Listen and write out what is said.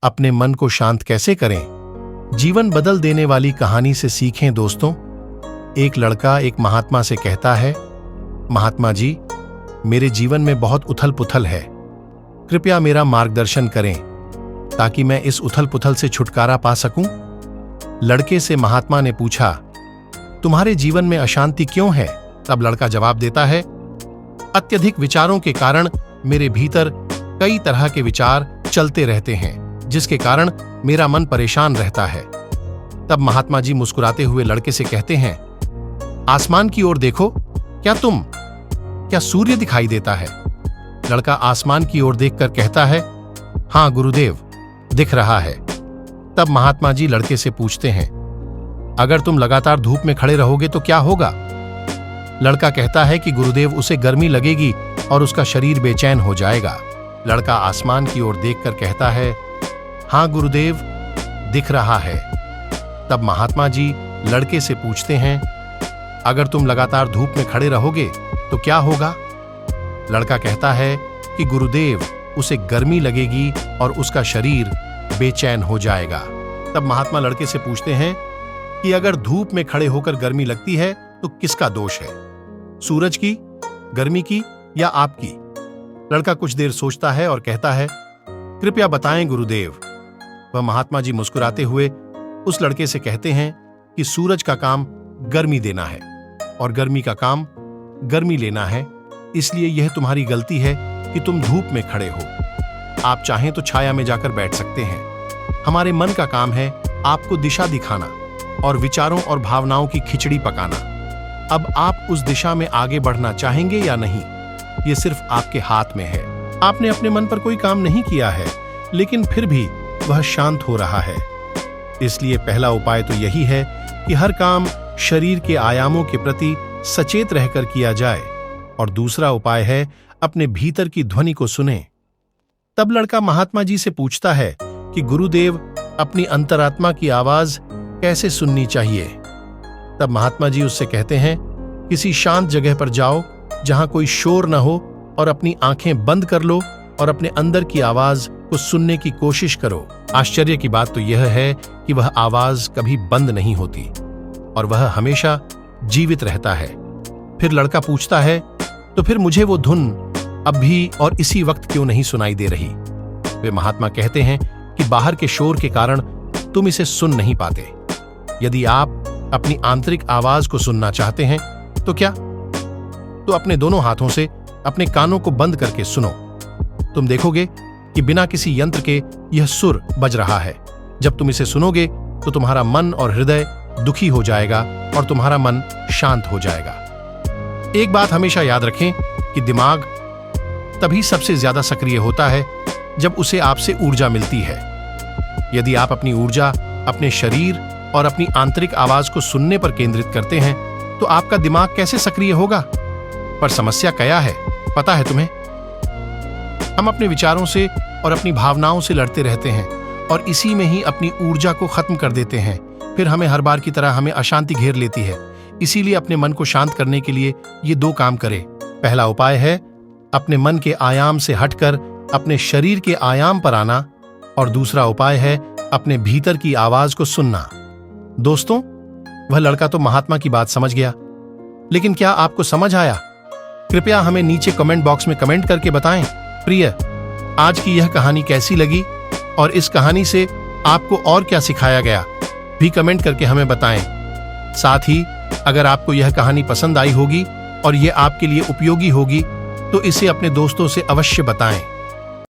अपने मन को शांत कैसे करें? जीवन बदल देने वाली कहानी से सीखें दोस्तों। एक लड़का एक महात्मा से कहता है, महात्मा जी, मेरे जीवन में बहुत उथल पुथल है, कृपया मेरा मार्गदर्शन करें ताकि मैं इस उथल पुथल से छुटकारा पा सकूं। लड़के से महात्मा ने पूछा, तुम्हारे जीवन में अशांति क्यों है? तब लड़का जवाब देता है, अत्यधिक विचारों के कारण मेरे भीतर कई तरह के विचार चलते रहते हैं, जिसके कारण मेरा मन परेशान रहता है। तब महात्मा जी मुस्कुराते हुए लड़के से कहते हैं, आसमान की ओर देखो, क्या सूर्य दिखाई देता है? लड़का आसमान की ओर देखकर कहता है, हां गुरुदेव, दिख रहा है। तब महात्मा जी लड़के से पूछते हैं, अगर तुम लगातार धूप में खड़े रहोगे तो क्या होगा? लड़का कहता है कि गुरुदेव, उसे गर्मी लगेगी और उसका शरीर बेचैन हो जाएगा। लड़का आसमान की ओर देखकर कहता है, हां गुरुदेव, दिख रहा है। तब महात्मा जी लड़के से पूछते हैं, अगर तुम लगातार धूप में खड़े रहोगे तो क्या होगा? लड़का कहता है कि गुरुदेव, उसे गर्मी लगेगी और उसका शरीर बेचैन हो जाएगा। तब महात्मा लड़के से पूछते हैं कि अगर धूप में खड़े होकर गर्मी लगती है तो किसका दोष है? सूरज की, गर्मी की या आपकी? लड़का कुछ देर सोचता है और कहता है, कृपया बताएं गुरुदेव। वह महात्मा जी मुस्कुराते हुए उस लड़के से कहते हैं कि सूरज का काम गर्मी देना है और गर्मी का काम गर्मी लेना है, इसलिए यह तुम्हारी गलती है कि तुम धूप में खड़े हो। आप चाहें तो छाया में जाकर बैठ सकते हैं। हमारे मन का काम है आपको दिशा दिखाना और विचारों और भावनाओं की खिचड़ी पकाना। अब आप उस दिशा में आगे बढ़ना चाहेंगे या नहीं, ये सिर्फ आपके हाथ में है। आपने अपने मन पर कोई काम नहीं किया है, लेकिन फिर भी वह शांत हो रहा है। इसलिए पहला उपाय तो यही है कि हर काम शरीर के आयामों के प्रति सचेत रहकर किया जाए, और दूसरा उपाय है अपने भीतर की ध्वनि को सुने। तब लड़का महात्मा जी से पूछता है कि गुरुदेव, अपनी अंतरात्मा की आवाज कैसे सुननी चाहिए? तब महात्मा जी उससे कहते हैं, किसी शांत जगह पर जाओ जहां कोई शोर न हो और अपनी आंखें बंद कर लो और अपने अंदर की आवाज को सुनने की कोशिश करो। आश्चर्य की बात तो यह है कि वह आवाज कभी बंद नहीं होती और वह हमेशा जीवित रहता है। फिर लड़का पूछता है, तो फिर मुझे वो धुन अब भी और इसी वक्त क्यों नहीं सुनाई दे रही? वे महात्मा कहते हैं कि बाहर के शोर के कारण तुम इसे सुन नहीं पाते। यदि आप अपनी आंतरिक आवाज को सुनना चाहते हैं तो क्या? तो अपने दोनों हाथों से अपने कानों को बंद करके सुनो। तुम देखोगे कि बिना किसी यंत्र के यह सुर बज रहा है। जब तुम इसे सुनोगे तो तुम्हारा मन और हृदय दुखी हो जाएगा और तुम्हारा मन शांत हो जाएगा। एक बात हमेशा याद रखें कि दिमाग तभी सबसे ज्यादा सक्रिय होता है जब उसे आपसे ऊर्जा मिलती है। यदि आप अपनी ऊर्जा अपने शरीर और अपनी आंतरिक आवाज को सुनने पर केंद्रित करते हैं तो आपका दिमाग कैसे सक्रिय होगा? पर समस्या क्या है पता है तुम्हें? हम अपने विचारों से और अपनी भावनाओं से लड़ते रहते हैं और इसी में ही अपनी ऊर्जा को खत्म कर देते हैं। फिर हमें हर बार की तरह हमें अशांति घेर लेती है। इसीलिए अपने मन को शांत करने के लिए ये दो काम करें। पहला उपाय है अपने मन के आयाम से हटकर अपने शरीर के आयाम पर आना, और दूसरा उपाय है अपने भीतर की आवाज को सुनना। दोस्तों, वह लड़का तो महात्मा की बात समझ गया, लेकिन क्या आपको समझ आया? कृपया हमें नीचे कमेंट बॉक्स में कमेंट करके बताएं। प्रिय, आज की यह कहानी कैसी लगी और इस कहानी से आपको और क्या सिखाया गया भी कमेंट करके हमें बताएं। साथ ही अगर आपको यह कहानी पसंद आई होगी और यह आपके लिए उपयोगी होगी तो इसे अपने दोस्तों से अवश्य बताएं।